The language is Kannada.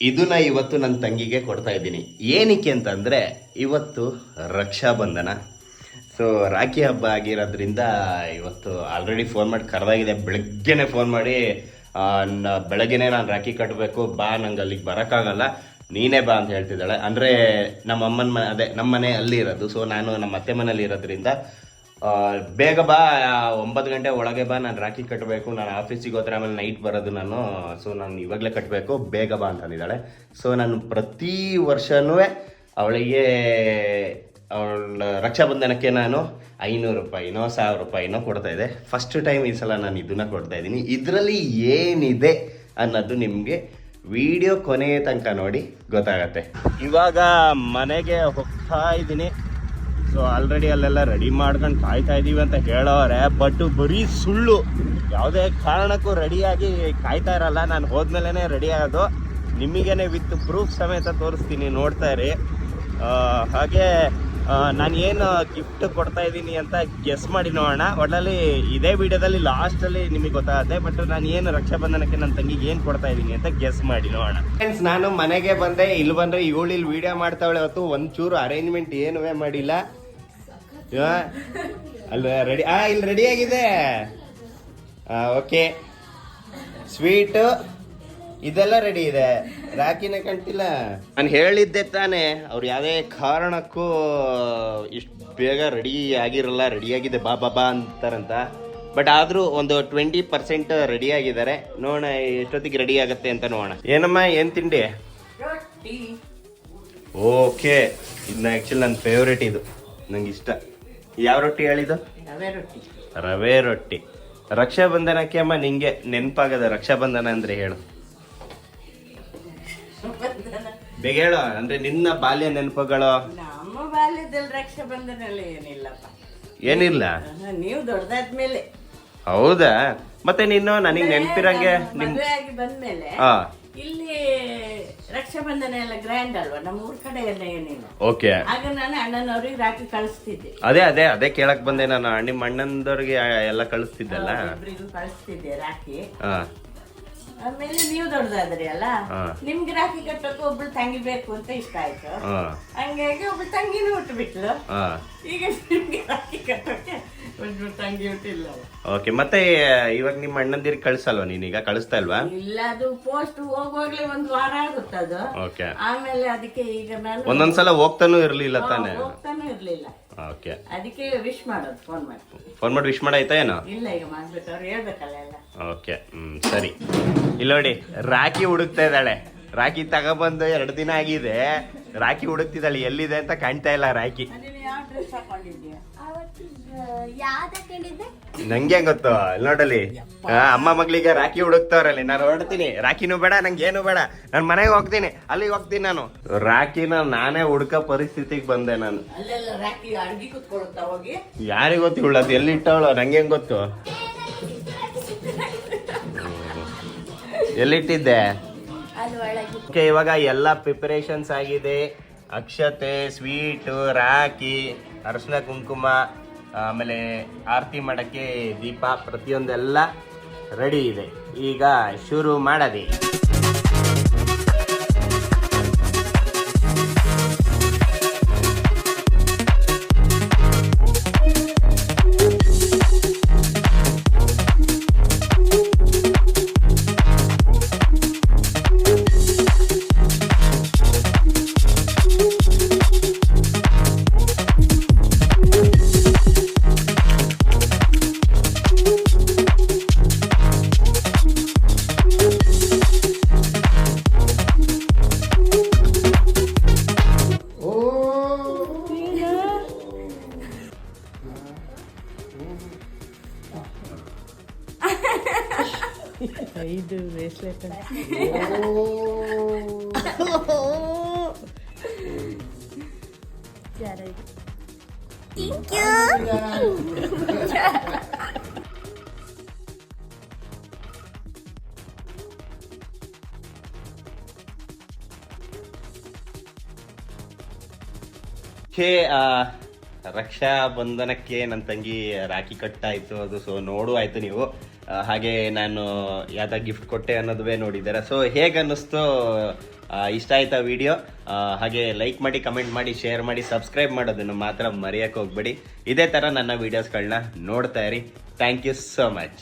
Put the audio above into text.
ಇದನ್ನ ಇವತ್ತು ನನ್ನ ತಂಗಿಗೆ ಕೊಡ್ತಾ ಇದ್ದೀನಿ. ಏನಕ್ಕೆ ಅಂತಂದರೆ ಇವತ್ತು ರಕ್ಷಾಬಂಧನ. ಸೊ ರಾಖಿ ಹಬ್ಬ ಆಗಿರೋದ್ರಿಂದ ಇವತ್ತು ಆಲ್ರೆಡಿ ಫೋನ್ ಮಾಡಿ ಕರೆದಾಗಿದೆ. ಬೆಳಗ್ಗೆನೆ ಫೋನ್ ಮಾಡಿ ಬೆಳಗ್ಗೆನೆ ನಾನು ರಾಖಿ ಕಟ್ಟಬೇಕು ಬಾ, ನಂಗೆ ಅಲ್ಲಿಗೆ ಬರೋಕ್ಕಾಗಲ್ಲ, ನೀನೇ ಬಾ ಅಂತ ಹೇಳ್ತಿದ್ದಾಳೆ. ಅಂದರೆ ನಮ್ಮ ಅಮ್ಮನ ಅದೇ ನಮ್ಮ ಮನೆ ಅಲ್ಲಿ ಇರೋದು. ಸೊ ನಾನು ನಮ್ಮ ಅತ್ತೆ ಮನೇಲಿ ಇರೋದ್ರಿಂದ ಬೇಗ ಬಾ, 9 ಗಂಟೆ ಒಳಗೆ ಬಾ, ನಾನು ರಾಖಿ ಕಟ್ಟಬೇಕು, ನಾನು ಆಫೀಸಿಗೆ ಹೋದ್ರೆ ಆಮೇಲೆ ನೈಟ್ ಬರೋದು ನಾನು. ಸೊ ನಾನು ಇವಾಗಲೇ ಕಟ್ಟಬೇಕು, ಬೇಗ ಬಾ ಅಂತಂದಿದ್ದಾಳೆ. ಸೊ ನಾನು ಪ್ರತಿ ವರ್ಷವೂ ಅವಳಿಗೆ ಅವಳ ರಕ್ಷಾಬಂಧನಕ್ಕೆ ನಾನು 500 ರೂಪಾಯಿನೋ 1000 ರೂಪಾಯಿನೋ ಕೊಡ್ತಾಯಿದ್ದೆ. ಫಸ್ಟ್ ಟೈಮ್ ಈ ಸಲ ನಾನು ಇದನ್ನು ಕೊಡ್ತಾಯಿದ್ದೀನಿ. ಇದರಲ್ಲಿ ಏನಿದೆ ಅನ್ನೋದು ನಿಮಗೆ ವಿಡಿಯೋ ಕೊನೆಯ ತನಕ ನೋಡಿ ಗೊತ್ತಾಗತ್ತೆ. ಇವಾಗ ಮನೆಗೆ ಹೋಗ್ತಾ ಇದ್ದೀನಿ. ಸೊ ಆಲ್ರೆಡಿ ಅಲ್ಲೆಲ್ಲ ರೆಡಿ ಮಾಡ್ಕೊಂಡು ಕಾಯ್ತಾ ಇದ್ದೀವಿ ಅಂತ ಹೇಳೋರೆ, ಬಟ್ ಬರೀ ಸುಳ್ಳು. ಯಾವುದೇ ಕಾರಣಕ್ಕೂ ರೆಡಿಯಾಗಿ ಕಾಯ್ತಾ ಇರಲ್ಲ. ನಾನು ಹೋದ್ಮೇಲೆ ರೆಡಿ ಆಗೋದು. ನಿಮಗೇನೆ ವಿತ್ ಪ್ರೂಫ್ ಸಮೇತ ತೋರಿಸ್ತೀನಿ, ನೋಡ್ತಾ ಇರಿ. ಹಾಗೆ ನಾನು ಏನು ಗಿಫ್ಟ್ ಕೊಡ್ತಾ ಇದ್ದೀನಿ ಅಂತ ಗೆಸ್ ಮಾಡಿ ನೋಡೋಣ. ಒಟ್ಟಲ್ಲಿ ಇದೇ ವಿಡಿಯೋದಲ್ಲಿ ಲಾಸ್ಟಲ್ಲಿ ನಿಮಗೆ ಗೊತ್ತಾಗುತ್ತೆ. ಬಟ್ ನಾನು ಏನು ರಕ್ಷಾಬಂಧನಕ್ಕೆ ನನ್ನ ತಂಗಿಗೆ ಏನು ಕೊಡ್ತಾ ಇದ್ದೀನಿ ಅಂತ ಗೆಸ್ ಮಾಡಿ ನೋಡೋಣ. ಫ್ರೆಂಡ್ಸ್, ನಾನು ಮನೆಗೆ ಬಂದೆ. ಇಲ್ಲಿ ಬಂದರೆ ಇಲ್ಲಿ ವಿಡಿಯೋ ಮಾಡ್ತಾವಳೆ. ಹೊತ್ತು ಒಂಚೂರು ಅರೇಂಜ್ಮೆಂಟ್ ಏನೂ ಮಾಡಿಲ್ಲ. ಅಲ್ಲ ರೆಡಿ, ಇಲ್ಲಿ ರೆಡಿ ಆಗಿದೆ. ಓಕೆ, ಸ್ವೀಟು ಇದೆಲ್ಲ ರೆಡಿ ಇದೆ. ರಾಖಿನೇ ಕಂಟಿಲ್ಲ. ನಾನು ಹೇಳಿದ್ದೆ ತಾನೇ, ಅವ್ರು ಯಾವುದೇ ಕಾರಣಕ್ಕೂ ಇಷ್ಟು ಬೇಗ ರೆಡಿ ಆಗಿರಲ್ಲ. ರೆಡಿಯಾಗಿದೆ ಬಾ ಬಾ ಬಾ ಅಂತಾರಂತ. ಬಟ್ ಆದರೂ ಒಂದು 20% ರೆಡಿ ಆಗಿದ್ದಾರೆ. ನೋಡೋಣ ಎಷ್ಟೊತ್ತಿಗೆ ರೆಡಿ ಆಗುತ್ತೆ ಅಂತ ನೋಡೋಣ. ಏನಮ್ಮ, ಏನು ತಿಂಡಿ? ಓಕೆ, ಇದನ್ನ ಆ್ಯಕ್ಚುಲಿ ನನ್ನ ಫೇವ್ರೇಟ್. ಇದು ನಂಗೆ ಇಷ್ಟ. ಯಾವ ರೊಟ್ಟಿ ಹೇಳಿದ್ದು? ರವೆ ರೊಟ್ಟಿ. ರಕ್ಷಾಬಂಧನಕ್ಕೆ ಅಮ್ಮ ನಿಂಗೆ ನೆನಪಾಗದ ರಕ್ಷಾಬಂಧನ ಅಂದ್ರೆ ಹೇಳು, ಬೇಗ ಹೇಳು. ಅಂದ್ರೆ ನಿನ್ನ ಬಾಲ್ಯ ನೆನಪುಗಳು. ನಮ್ಮ ಬಾಲ್ಯದಲ್ಲಿ ರಕ್ಷಾಬಂಧನಲ್ಲಿ ಏನಿಲ್ಲಪ್ಪ. ಏನಿಲ್ಲ? ನೀವು ದೊಡ್ಡದಾದ್ಮೇಲೆ. ಹೌದಾ? ಮತ್ತೆ ನೀನು ನನಗೆ ನೆನಪಿರಂಗೆ ಮದುವೆ ಆಗಿ ಬಂದ್ಮೇಲೆ ಇಲ್ಲಿ ರಕ್ಷಾಬಂಧನ ಎಲ್ಲ ಗ್ರ್ಯಾಂಡ್ ಅಲ್ವಾ, ನಮ್ಮ ಊರ್ ಕಡೆ ಎಲ್ಲ ಏನಿಲ್ಲ. ಓಕೆ, ಆಗ ನಾನು ಅಣ್ಣನವ್ರಿಗೆ ರಾಖಿ ಕಳಿಸ್ತಿದ್ದೆ. ಅದೇ ಕೇಳಕ್ ಬಂದೆ ನಾನು. ನಿಮ್ಮ ಅಣ್ಣಂದವ್ರಿಗೆ ಎಲ್ಲ ಕಳಿಸ್ತಿದ್ದಲ್ಲ, ಇಬ್ರಿಗೂ ಕಳಿಸ್ತಿದ್ದೆ ರಾಖಿ. ಹಾ, ಆಮೇಲೆ ನೀವು ದೊಡ್ಡದಾದ್ರಿ ಅಲ್ಲ, ನಿಮ್ಗೆ ರಾಖಿ ಕಟ್ಟಕ್ಕೆ ಒಬ್ಳು ತಂಗಿ ಬೇಕು ಅಂತ ಇಷ್ಟ ಆಯ್ತು. ಹಂಗಾಗಿ ಒಬ್ಳು ತಂಗಿನೂ ಹುಟ್ಟು ಬಿಟ್ಲು. ಈಗ ನಿಮ್ಗೆ ರಾಖಿ ಕಟ್ಟಕ್ಕೆ ಒಬ್ಳು ತಂಗಿ ಹುಟ್ಟಿಲ್ಲ. ಓಕೆ, ಮತ್ತೆ ಇವಾಗ ನಿಮ್ಮ ಅಣ್ಣಂದಿರಿಗೆ ಕಳ್ಸಲ್ವಾ? ನೀನೀಗ ಕಳಿಸ್ತಾ ಇಲ್ವಾ? ಇಲ್ಲ, ಅದು ಪೋಸ್ಟ್ ಹೋಗೋಗ್ಲಿ 1 ವಾರ ಆಗುತ್ತದು. ಓಕೆ, ಆಮೇಲೆ ಅದಕ್ಕೆ ಈಗ ನಾನು ಒಂದೊಂದ್ಸಲ ಹೋಗ್ತಾನೂ ಇರ್ಲಿಲ್ಲ ತಾನೆ? ಹೋಗ್ತಾನೂ ಇರ್ಲಿಲ್ಲ. ಓಕೆ, ಅದಕ್ಕೆ ವಿಶ್ ಮಾಡೋದು, ಫೋನ್ ಮಾಡಿ ವಿಶ್ ಮಾಡಾಯ್ತಾ ಏನೋ? ಇಲ್ಲ, ಈಗ ಮಾಡ್ಬೇಕು, ಅವ್ರು ಹೇಳ್ಬೇಕಲ್ಲ ಎಲ್ಲ. ಓಕೆ, ಸರಿ. ಇಲ್ಲ ನೋಡಿ, ರಾಖಿ ಹುಡುಕ್ತಾ ಇದ್ದಾಳೆ. ರಾಖಿ ತಗೊಬಂದು 2 ದಿನ ಆಗಿದೆ. ರಾಖಿ ಹುಡುಕ್ತಿದ್ದಾಳೆ, ಎಲ್ಲಿದೆ ಅಂತ ಕಾಣ್ತಾ ಇಲ್ಲ ರಾಖಿ. ಯಾವ ಡ್ರೆಸ್ ಹಾಕೊಂಡಿದ್ಯಾ? ನಂಗೆ ಹೆಂಗ್ ಗೊತ್ತು? ನೋಡಲಿ, ಅಮ್ಮ ಮಗಳಿಗೆ ರಾಖಿ ಹುಡುಕ್ತವ್ರಲ್ಲಿ. ನಾನು ಹೊರಡ್ತೀನಿ. ರಾಖಿನೂ ಬೇಡ, ನಂಗೆ ಏನು ಬೇಡ, ನಾನು ಮನೆಗೆ ಹೋಗ್ತೀನಿ, ಅಲ್ಲಿಗೆ ಹೋಗ್ತೀನಿ. ನಾನು ರಾಖಿನ ನಾನೇ ಹುಡ್ಕೋ ಪರಿಸ್ಥಿತಿಗೆ ಬಂದೆ ನಾನು. ಅಲ್ಲೆಲ್ಲ ರಾಖಿ ಅಡ್ಗಿ ಕುತ್ಕೊಳುತ್ತಾ ಹೋಗಿ. ಯಾರಿಗೆ ಗೊತ್ತು ಇವಳದು ಎಲ್ಲಿ ಇಟ್ಟವಳು? ನಂಗೆ ಹೆಂಗ್ ಗೊತ್ತು ಎಲ್ಲಿಟ್ಟಿದ್ದೆ? ಓಕೆ, ಇವಾಗ ಎಲ್ಲ ಪ್ರಿಪರೇಷನ್ಸ್ ಆಗಿದೆ. ಅಕ್ಷತೆ, ಸ್ವೀಟು, ರಾಖಿ, ಅರಿಶಿನ ಕುಂಕುಮ, ಆಮೇಲೆ ಆರತಿ ಮಾಡೋಕ್ಕೆ ದೀಪ, ಪ್ರತಿಯೊಂದೆಲ್ಲ ರೆಡಿ ಇದೆ. ಈಗ ಶುರು ಮಾಡದೆ. ಇದು ಬ್ರೇಸ್ಲೆಟ್. ರಕ್ಷಾ ಬಂಧನಕ್ಕೆ ನನ್ನ ತಂಗಿ ರಾಖಿ ಕಟ್ಟಾಯಿತು. ಅದು ಸೊ ನೋಡು ಆಯಿತು ನೀವು. ಹಾಗೆ ನಾನು ಯಾವ್ದು ಗಿಫ್ಟ್ ಕೊಟ್ಟೆ ಅನ್ನೋದುವೇ ನೋಡಿದ್ದಾರೆ. ಸೊ ಹೇಗೆ ಅನ್ನಿಸ್ತು ಇಷ್ಟ ಆಯ್ತಾ ವಿಡಿಯೋ? ಹಾಗೆ ಲೈಕ್ ಮಾಡಿ, ಕಮೆಂಟ್ ಮಾಡಿ, ಶೇರ್ ಮಾಡಿ, ಸಬ್ಸ್ಕ್ರೈಬ್ ಮಾಡೋದನ್ನು ಮಾತ್ರ ಮರೆಯೋಕೆ ಹೋಗ್ಬೇಡಿ. ಇದೇ ಥರ ನನ್ನ ವೀಡಿಯೋಸ್ಗಳನ್ನ ನೋಡ್ತಾ ಇರಿ. Thank you so much.